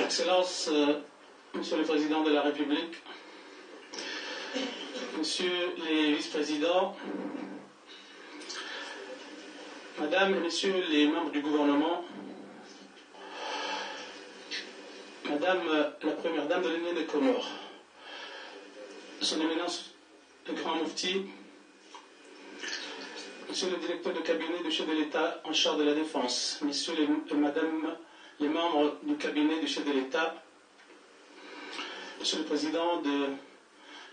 Excellence, Monsieur le Président de la République, Messieurs les vice-présidents, Madame et Messieurs les membres du gouvernement, Madame la Première Dame de l'Union des Comores, Son Éminence le Grand Moufti, Monsieur le Directeur de cabinet du chef de l'État en charge de la Défense, Messieurs et Madame les membres du cabinet du chef de l'État, Monsieur le Président de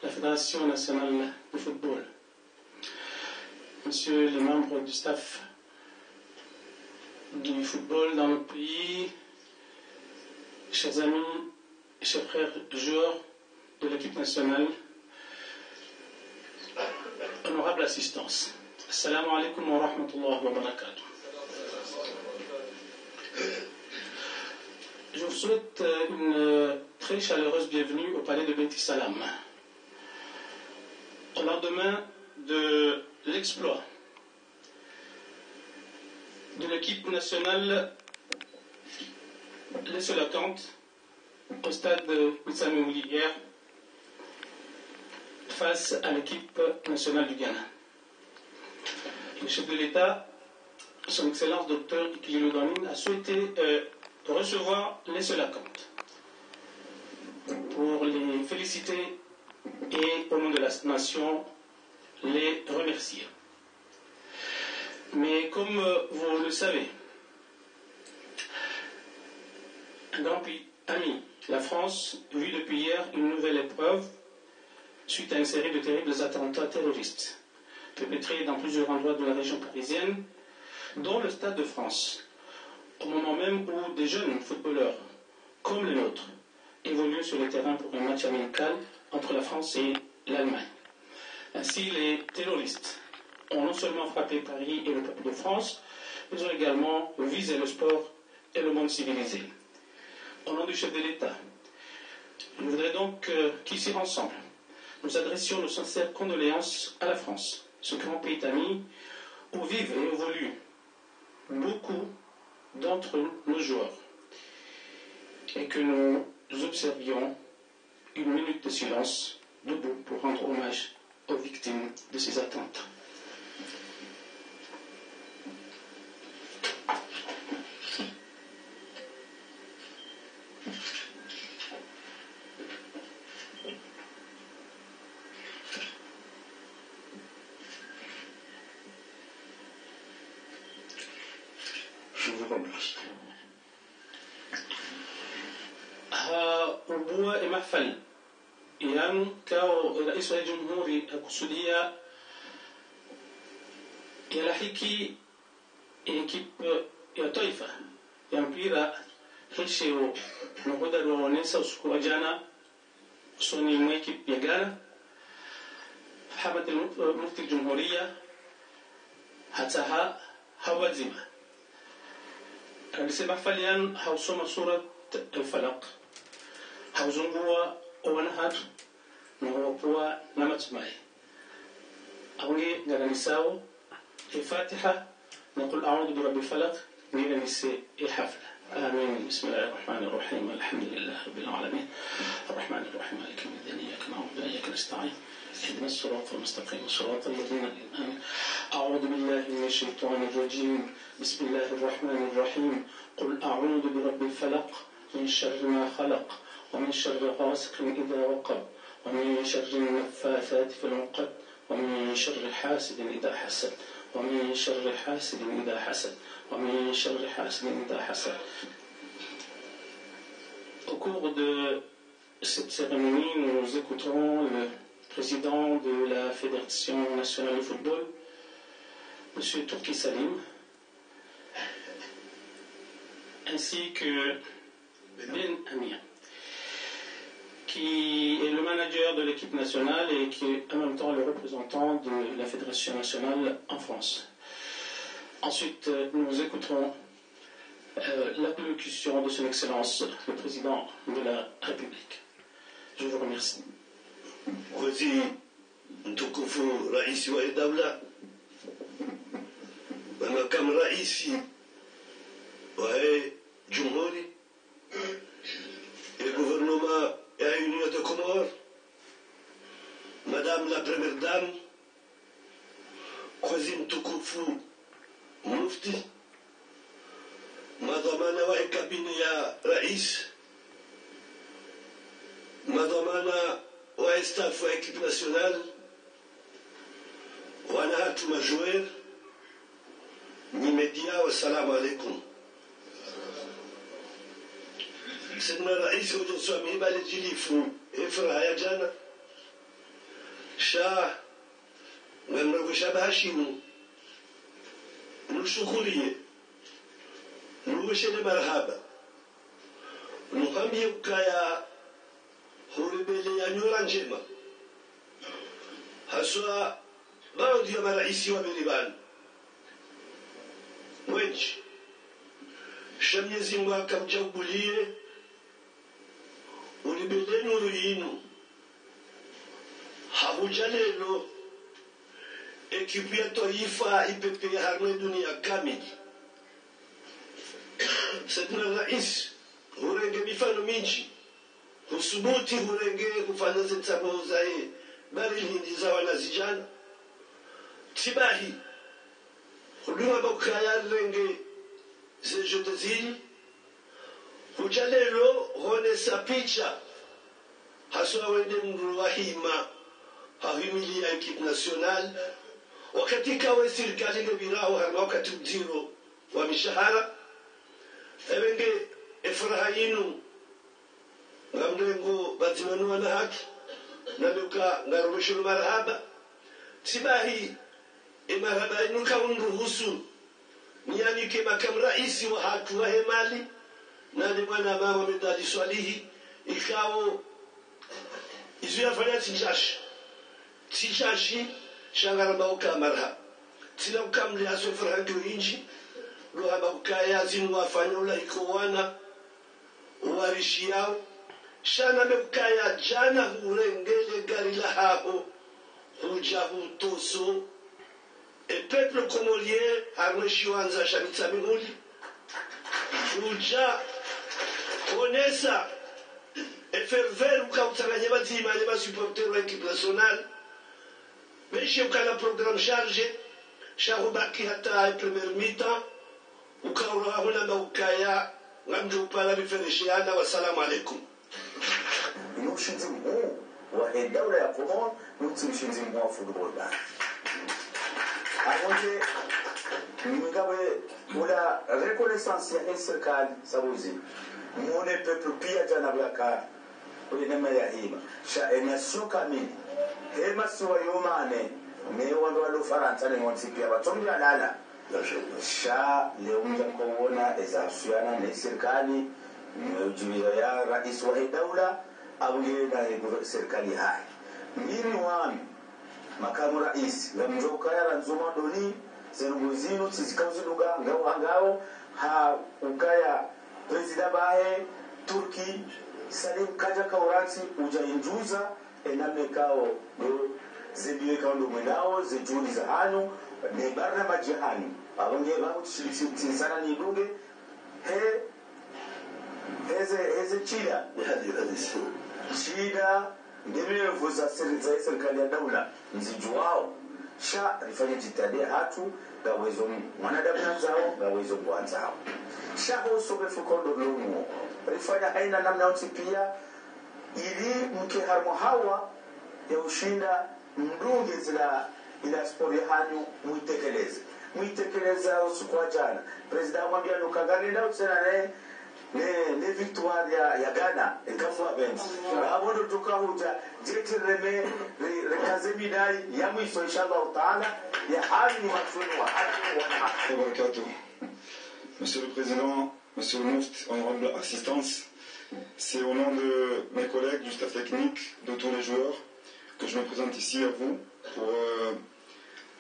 la Fédération nationale de football, Messieurs les membres du staff du football dans notre pays, chers amis, chers frères joueurs de l'équipe nationale, honorable assistance. Assalamu alaikum wa rahmatullahi wa barakatuh. Je vous souhaite une très chaleureuse bienvenue au palais de Beit Salam. Au lendemain de l'exploit de l'équipe nationale laissez l'attente au stade de Bitsamouli hier face à l'équipe nationale du Ghana. Le chef de l'État, son Excellence Dr Ikililo Damin, a souhaité recevoir les Solakantes pour les féliciter et au nom de la nation les remercier. Mais comme vous le savez, un grand pays ami, la France, vit depuis hier une nouvelle épreuve suite à une série de terribles attentats terroristes perpétrés dans plusieurs endroits de la région parisienne, dont le Stade de France, au moment même où des jeunes footballeurs, comme le nôtre, évoluent sur le terrain pour un match amical entre la France et l'Allemagne. Ainsi, les terroristes ont non seulement frappé Paris et le peuple de France, mais ont également visé le sport et le monde civilisé. Au nom du chef de l'État, je voudrais donc qu'ici ensemble, nous adressions nos sincères condoléances à la France, ce grand pays ami où vivent et évoluent beaucoup d'entre nos joueurs, et que nous observions une minute de silence debout pour rendre hommage aux victimes de ces attentats. Je vous remercie. Ubua Emafali yani kao rais wa jamhuri akusudia yalahiki ekipe ya taifa ya mpira hesheo nahodari waonesa usiku wa jana usoni mwa ekipe ya Ghana Hamad al-Mufti al-Jumhuriya hataha hawazima alisema falian hausoma surat al-Falaq hauzungua wanahatu na wapua na matumai aungi ngananisao الفاتحة نقول أعوذ برب الفلق من نساء الحفلة آمين بسم الله الرحمن الرحيم الحمد لله رب العالمين الرحمن الرحيم مالك يوم الدين إياك نعبد وإياك نستعين اهدنا الصراط المستقيم صراط الذين آمين أعوذ بالله من الشيطان الرجيم بسم الله الرحمن الرحيم قل أعوذ برب الفلق من شر ما خلق ومن شر غاسق إذا وقب ومن شر النفاثات في العقد ومن شر حاسد إذا حسد ومن شر حاسد إذا حسد ومن شر حاسد إذا حسد. Au cours de cette cérémonie, nous écouterons le président de la Fédération nationale de football, M. Turki Salim, ainsi que Ben Amir, qui est le manager de l'équipe nationale et qui est en même temps le représentant de la Fédération nationale en France. Ensuite, nous écouterons l'allocution de son Excellence, le Président de la République. Je vous remercie. Mwezi mtukufu Rais wa Dawla na makamu rais wa Jamhuri et gouvernement ya Union de Comores, Madame la Première Dame, mwezi mtukufu Mufti, madhamana wa kabine ya rais, madhamana wa staff wa equipe nationale, wanahatu majoer, ni media, wassalamu alaikum. Sidna rais ujoswami bali jilifu ifraha ya jana sha ngamrago shabashimu nushukurie nuweshele marhaba nukamye kaya horibele ya nyora njema haswa baadhi ya maraisi wa milibani mwenchi Mwenyezi Mungu akamchagulie ulibeleni uruyinu habuja lelo ekipu ya taifa ipepea harme dunia kamili. Sidna rais hurenge mifano mingi husubuti hurenge kufanya zitabo zae bali hindi za wanazijana tibahi huduma bakaya renge zejotezili hujalelo honesa picha haswa wende mndu wahima hahimili ya ekipe national wakati kawe serikali ngebirao hama wakati mdiro wa mishahara ebenge efuraha yinu ngamdengo batimanua na haki naluka ngarumishulu marhaba tibahi marhaba yinu kaunruhusu nyanike makamu raisi wa hatu wa hemali nani mwana mama medali swalihi ikawo izu yafanya tichashi shangara mauka marha tina ukamli aswe farahangi uinji luha maukaya zinu wafanya ula ikowana uwarishi yao shana meukaya jana hurengele gari la haho huja hutoso peuple comorien harmeshiwanza shanitsa mihuli huja konesa ferver ukautanganya batima ne basupporter wa equipe nationale meshe ukala programme chargé sharubaki hata premier mi-temps ukaura huna maukaya ngamjo pala bifereshiana wassalamu alaikum. Mshinzi mkuu wa Dawla ya Komoro mshinzi mkuu wa football da aonje mingawe mula reconnaissance ya serikali sabuzi muone peuple pia jana blaka ule nema ya hima sha nation kamili hema siwa yomane ne wando walo Faransa ne mwantipia batombi alala sha leo mja kuona ezasuana ne serikali mjibira ya rais wa Dawla au yeye serikali hai mimi wami makamu rais ngamjoka ya nzuma doni zeruguzino tizikazuduga ngao ha ukaya president bae Turki Salim kaja kauransi ujainjuza enamekao do zebiwe kaundo mwenao zejuni za hanu ne barna majihani abonge babu tsitsana ni duge heze chida chida ndivyo vuza serikali ya Dawla nzijuao sha rifanye jitihada hatu gawezo mwanadamu zao gawezo bwanzao sha hoso befukondo lumu rifanya haina namna utipia ili mke harmo hawa ya ushinda mdunge zila ila sport ya hanyu muitekeleza usukwa jana president mwambia nukagani nda utsena ne victoire ya Ghana ikafu event abondo tukahuja jeti reme rekaze midai ya mwisho inshallah taala ya hali matunu wa haki wa Monsieur le Président, Monsieur le Mufti, honorable assistance, C'est au nom de mes collègues du staff technique, de tous les joueurs, que je me présente ici à vous pour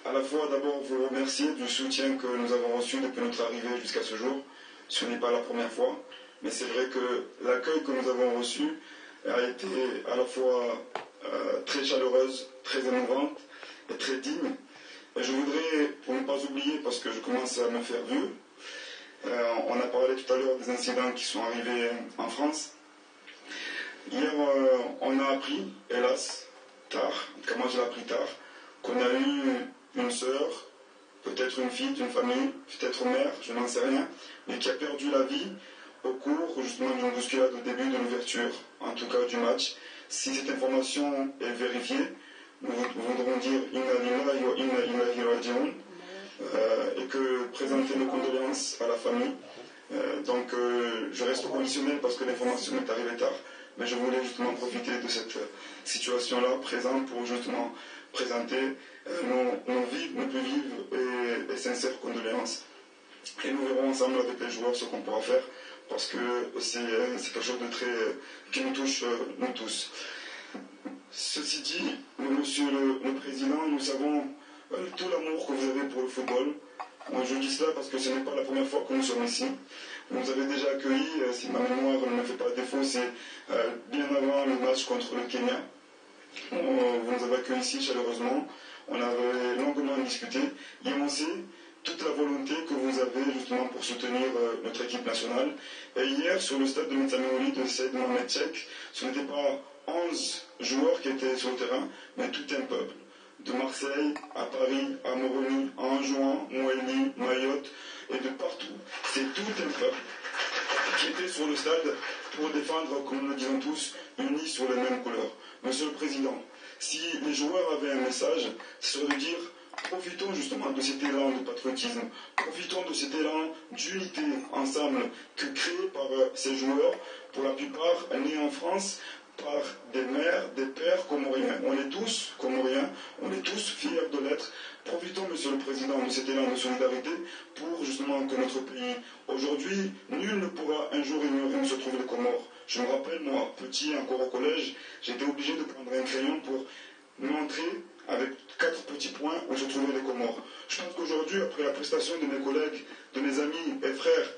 à la fois d'abord vous remercier du soutien que nous avons reçu depuis notre arrivée jusqu'à ce jour. Ce n'est pas la première fois, mais c'est vrai que l'accueil que nous avons reçu a été à la fois très chaleureuse, très émouvante et très digne. Et je voudrais, pour ne pas oublier, parce que je commence à me faire vieux, on a parlé tout à l'heure des incidents qui sont arrivés en France. Hier, on a appris, hélas, tard, en tout cas moi je l'ai appris tard, qu'on a eu une sœur, peut-être une fille d'une famille, peut-être mère, je n'en sais rien, mais qui a perdu la vie au cours justement d'une bousculade au début de l'ouverture, en tout cas du match. Si cette information est vérifiée, nous voudrons dire Inna lillahi wa inna ilayhi raji'un et que présenter nos condoléances à la famille. Donc je reste conditionnel parce que l'information est arrivée tard, mais je voulais justement profiter de cette situation-là présente pour justement présenter nos vives, nos plus vives et sincères condoléances. Et nous verrons ensemble avec les joueurs ce qu'on pourra faire, parce que c'est quelque chose de très qui nous touche nous tous. Ceci dit, Monsieur le Président, nous savons tout l'amour que vous avez pour le football. Moi, je dis cela parce que ce n'est pas la première fois que nous sommes ici. Vous nous avez déjà accueillis, si ma mémoire ne me fait pas défaut, c'est bien avant le match contre le Kenya. Vous nous avez accueillis ici chaleureusement. On avait longuement discuté et on sait toute la volonté que vous avez justement pour soutenir notre équipe nationale. Et hier, sur le stade de Metsaméoli de Seyd Mohamed Cheikh, ce n'était pas 11 joueurs qui étaient sur le terrain, mais tout un peuple. De Marseille à Paris, à Moroni, à Anjouan, Moëli, Mayotte et de partout. C'est tout un peuple qui était sur le stade pour défendre, comme nous le disons tous, unis sur les mêmes couleurs. Monsieur le Président, si les joueurs avaient un message, ce serait de dire profitons justement de cet élan de patriotisme, profitons de cet élan d'unité ensemble que créé par ces joueurs, pour la plupart nés en France, par des mères, des pères comoriens. On est tous comoriens, on est tous fiers de l'être. Profitons, Monsieur le Président, de cet élan de solidarité pour justement que notre pays, aujourd'hui, nul ne pourra un jour ignorer où se trouvent les Comores. Je me rappelle, moi, petit, encore au collège, j'étais obligé de prendre un crayon pour montrer avec 4 petits points où se trouvaient les Comores. Je pense qu'aujourd'hui, après la prestation de mes collègues, de mes amis et frères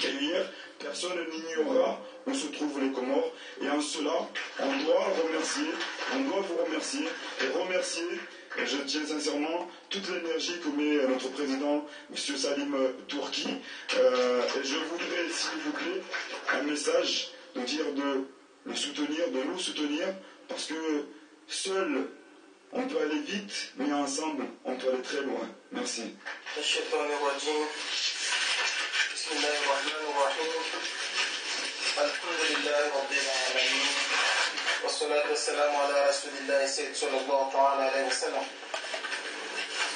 qu'il y a eu hier, personne n'ignorera où se trouvent les Comores. Et en cela, on doit vous remercier et remercier, et je tiens sincèrement, toute l'énergie que met notre président, M. Salim Tourki. Et je voudrais, s'il vous plaît, un message de dire de le soutenir, de nous soutenir, parce que seul on peut aller vite, mais ensemble, on peut aller très loin. Merci. بسم الله الرحمن الرحيم الحمد لله رب العالمين والصلاة والسلام على رسول الله سيد صلى الله تعالى عليه وسلم.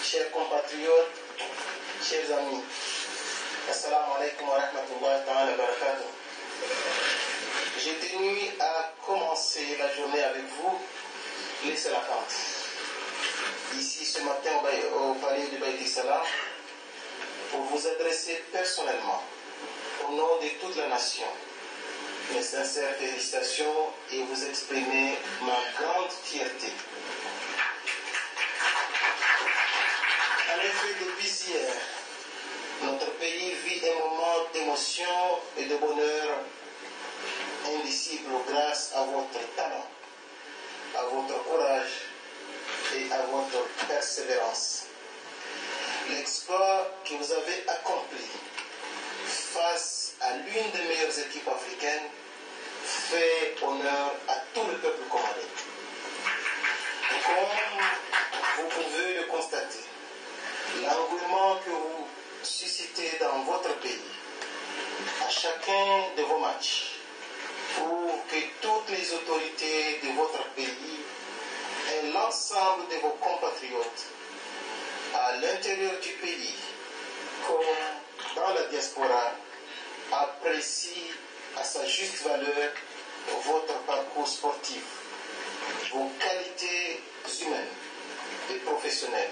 Chers compatriotes, chers amis, assalamu alaikum wa rahmatullahi ta'ala wa barakatuh. J'ai tenu à commencer la journée avec vous, les Salafantes. Ici ce matin au palais du Baït Salam, pour vous adresser personnellement, au nom de toute la nation, mes sincères félicitations et vous exprimer ma grande fierté. En effet, depuis hier, notre pays vit un moment d'émotion et de bonheur indicible grâce à votre talent, à votre courage et à votre persévérance. L'exploit que vous avez accompli face à l'une des meilleures équipes africaines fait honneur à tout le peuple congolais. Comme vous pouvez le constater, l'engouement que vous suscitez dans votre pays, à chacun de vos matchs, pour que toutes les autorités de votre pays et l'ensemble de vos compatriotes à l'intérieur du pays, comme dans la diaspora, apprécie à sa juste valeur votre parcours sportif, vos qualités humaines et professionnelles,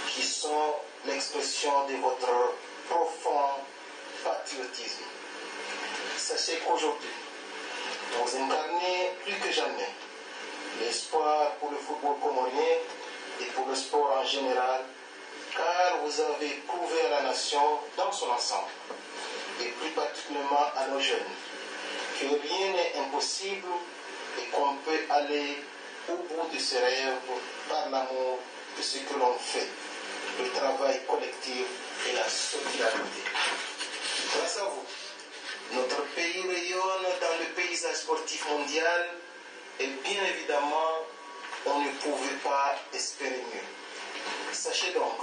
qui sont l'expression de votre profond patriotisme. Sachez qu'aujourd'hui, Vous incarnez plus que jamais l'espoir pour le football comorien et pour le sport en général, car vous avez prouvé à la nation dans son ensemble, et plus particulièrement à nos jeunes, que rien n'est impossible et qu'on peut aller au bout de ses rêves par l'amour de ce que l'on fait, le travail collectif et la solidarité. Grâce à vous, notre pays rayonne dans le paysage sportif mondial et bien évidemment, on ne pouvait pas espérer mieux. Sachez donc,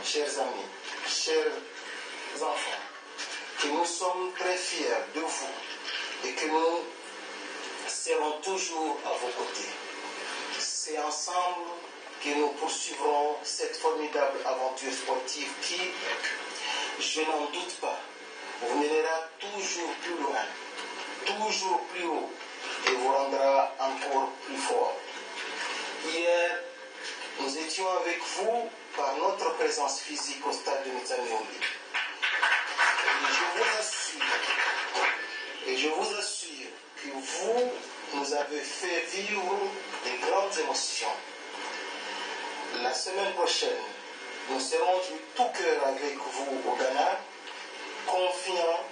chers amis, chers enfants, que nous sommes très fiers de vous et que nous serons toujours à vos côtés. C'est ensemble que nous poursuivrons cette formidable aventure sportive qui, je n'en doute pas, vous mènera toujours plus loin, toujours plus haut et vous rendra encore plus fort. Hier, nous étions avec vous par notre présence physique au stade de Mitsanéoli. Et je vous assure que vous nous avez fait vivre de grandes émotions. La semaine prochaine, nous serons de tout cœur avec vous au Ghana, confiants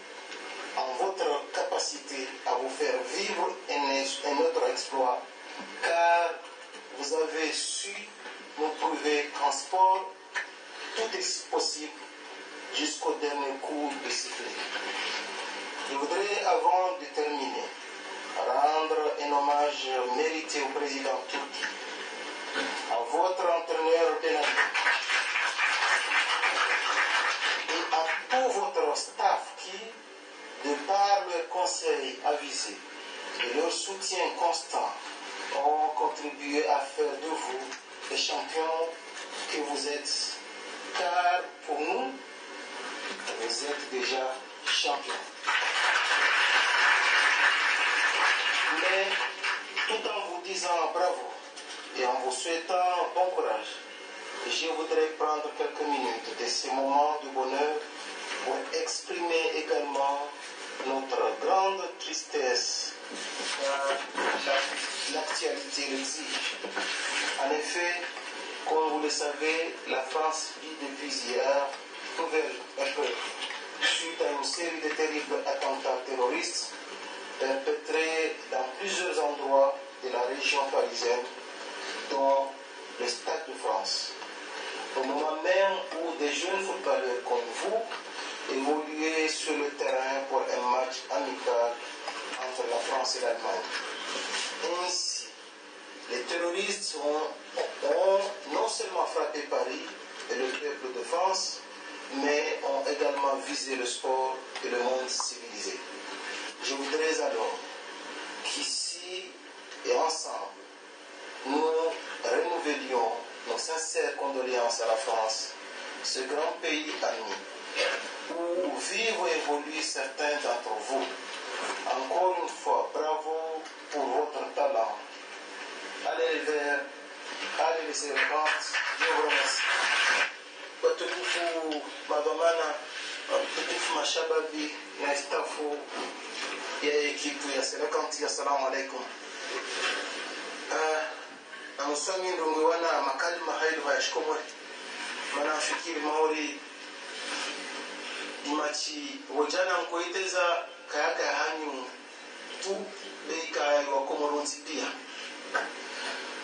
en votre capacité à vous faire vivre un autre exploit, car vous avez su nous prouver qu'en sport, tout est possible jusqu'au dernier coup de sifflet. Je voudrais, avant de terminer, rendre un hommage mérité au président Turki, à votre entraîneur Benali et à tout votre staff qui, de par leurs conseils avisés et leur soutien constant, ont contribué à faire de vous les champions que vous êtes. Car pour nous, vous êtes déjà champions. Mais tout en vous disant bravo et en vous souhaitant bon courage, je voudrais prendre quelques minutes de ces moments de bonheur pour exprimer également notre grande tristesse, car l'actualité l'exige. En effet, comme vous le savez, la France vit depuis hier nouvelle épreuve suite à une série de terribles attentats terroristes perpétrés dans plusieurs endroits de la région parisienne, dont le Stade de France. Au moment même où des jeunes footballeurs comme vous évoluaient sur le terrain pour un match amical entre la France et l'Allemagne. Ainsi, les terroristes ont non seulement frappé Paris et le peuple de France, mais ont également visé le sport et le monde civilisé. Je voudrais alors qu'ici et ensemble, nous renouvelions nos sincères condoléances à la France, ce grand pays ami, où vivent et évoluent certains d'entre vous. Encore une fois, bravo pour votre talent. Allez les verts, allez les servantes, je vous remercie. Watukufu mabamana, watukufu mashababi na stafu ya ekipu ya Selekanti, assalamu alaikum. Na musomi ndungu wana makali mahailu hayashkomori. Manafikiri maori imachi wajana mkoiteza kayaka ya hanyu tu beika ya wakomoronsi pia.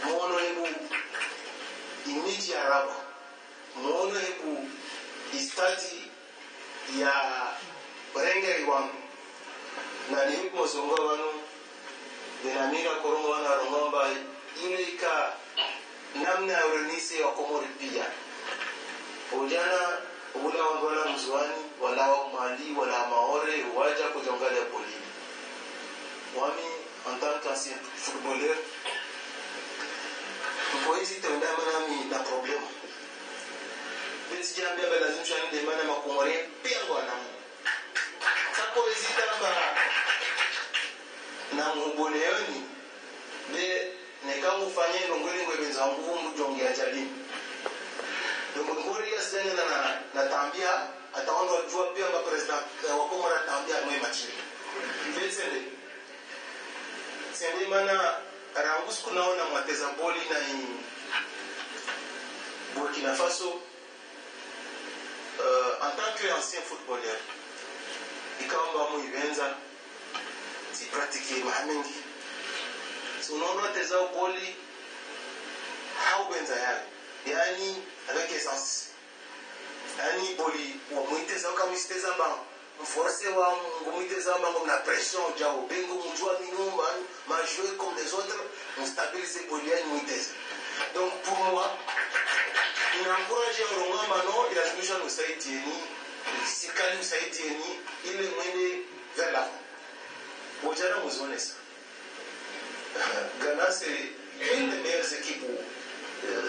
Mwono hebu imiji arabu. Mwono hebu istati ya rengeri wangu. Na ni huku mozonga wanu denamina korongo wana rongomba ile ika namna ya urenisi wa komori pia. Ujana ula wangona mzuani wala wa mali wala maore waja kujongale poli. Wami en tant qu'ancien footballeur mpoezi tenda manami na problema. Besi jambia belazim shani de mana makomori pia wanamu. Sako ezita na muboneyoni be nekamu fanye ngweli ngweli zangu mjongia jali. Ngori ya sene na tambia ataondo jua pia ma president wa Komora tambia mwe machini. Besende sende mana rangus kunaona mwateza boli na Burkina Faso en tant qu'ancien footballeur ikaomba mu ivenza si pratique mahamengi so unaona teza boli haubenza yani avec essence yani boli wa muiteza kama isteza ba forcer wa ngumiteza ba na pression jao bengo mjua minumba ma jouer comme les autres on stabiliser boli yani muiteza donc pour moi il encourage Rongamba non il a toujours nous saidieni si kali nous saidieni il est mené vers l'avant Bojana Mouzones Ghana c'est une des meilleures équipes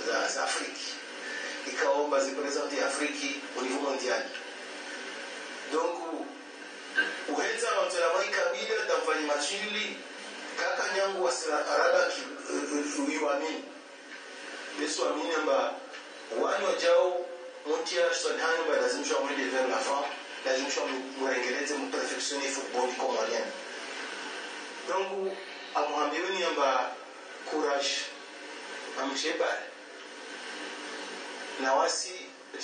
d'Afrique ikaomba zipresente Afrique au niveau mondial donc uhenza wantela mai kabila tamfanya machili kaka nyangu wasarada uiwamini Yesu amini amba wani wajao mutia sonhani ba lazimishwa mwende vers la fin lazimishwa mwengeleze mperfectionner football comorien donc amuhambiuni amba courage amsheba na wasi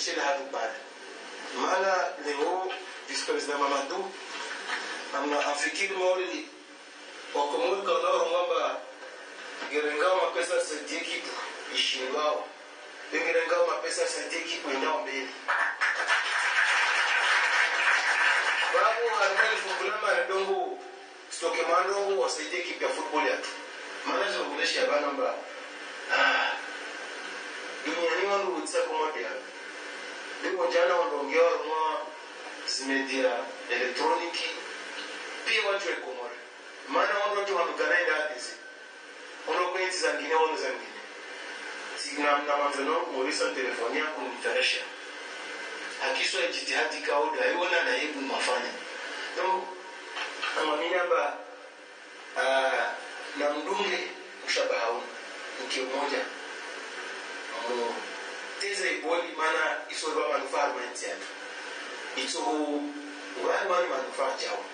shela hatu pale maana leo vice-president Mamadou amna afikiri mori wakomuri kaonao mwamba gerengao mapesa sentiki ishingao gerengao mapesa sentiki kwenyao mbili babu alimani fungulama na dongo stoke mandongo wasaidie kipi ya football yatu maana zonguleshi ya bana mba duniani wangu utsako moja leo jana wanaongea mwa media elektroniki pia watu wa Komoro maana watu wanatukarenda hizi wanakwenda zingine wao zingine signa na maveno Morisa telefoni yako nitaresha akiswa jitihadi kauda aiona na hebu mafanya donc amamini hapa na mdunge ushabahau mkio moja teza iboli maana isoba manufaa mwenzi yake ito wani manufaa chao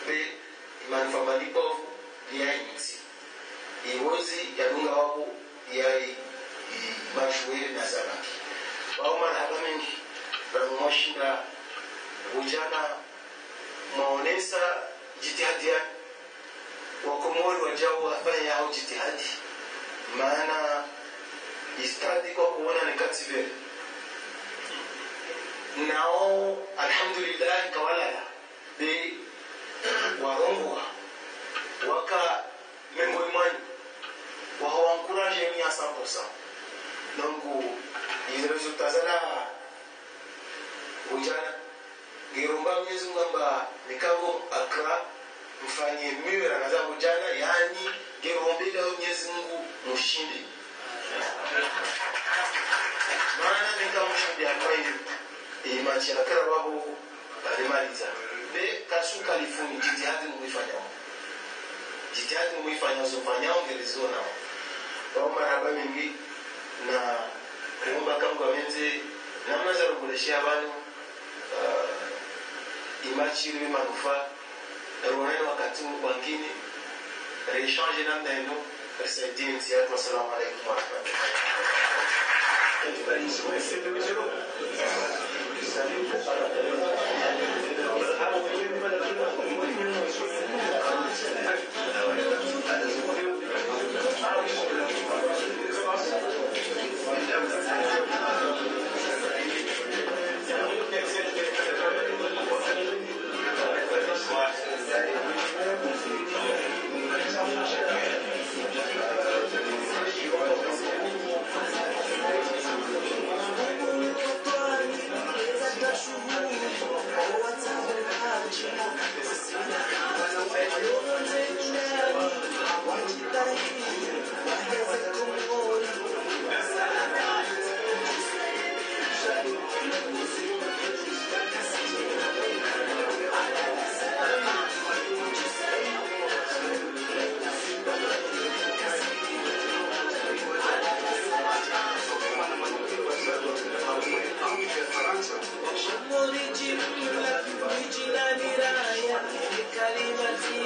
be manufaa malipo ya insi iwozi ya dunga wako ya mashuwe na zabaki wao marhaba mengi mwashinda ujana maonesa jitihadi ya wakomori wajao wafanya yao jitihadi maana istadi kwa kuona ni kativere nao alhamdulillah kawalala de warongo waka memoimani wa encourager ni à 100% donc les résultats là ujana giromba Mwenyezi Mungu amba nikango Accra mfanye miwe na kaza ujana yani girombele Mwenyezi Mungu mushindi maana nikamshindi akwai machi ya Karababu alimaliza be kasuka lifuni jitihadi muifanya zofanya ongelezona kwa maraba mingi na kuomba kama wenze namna za kuboleshia abantu imachi ile manufaa rwanda wakati mwingine rechange namna hiyo kusaidia nchi yetu. Asalamu alaykum wa Origina miraya, kalimati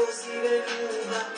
viongozi wenu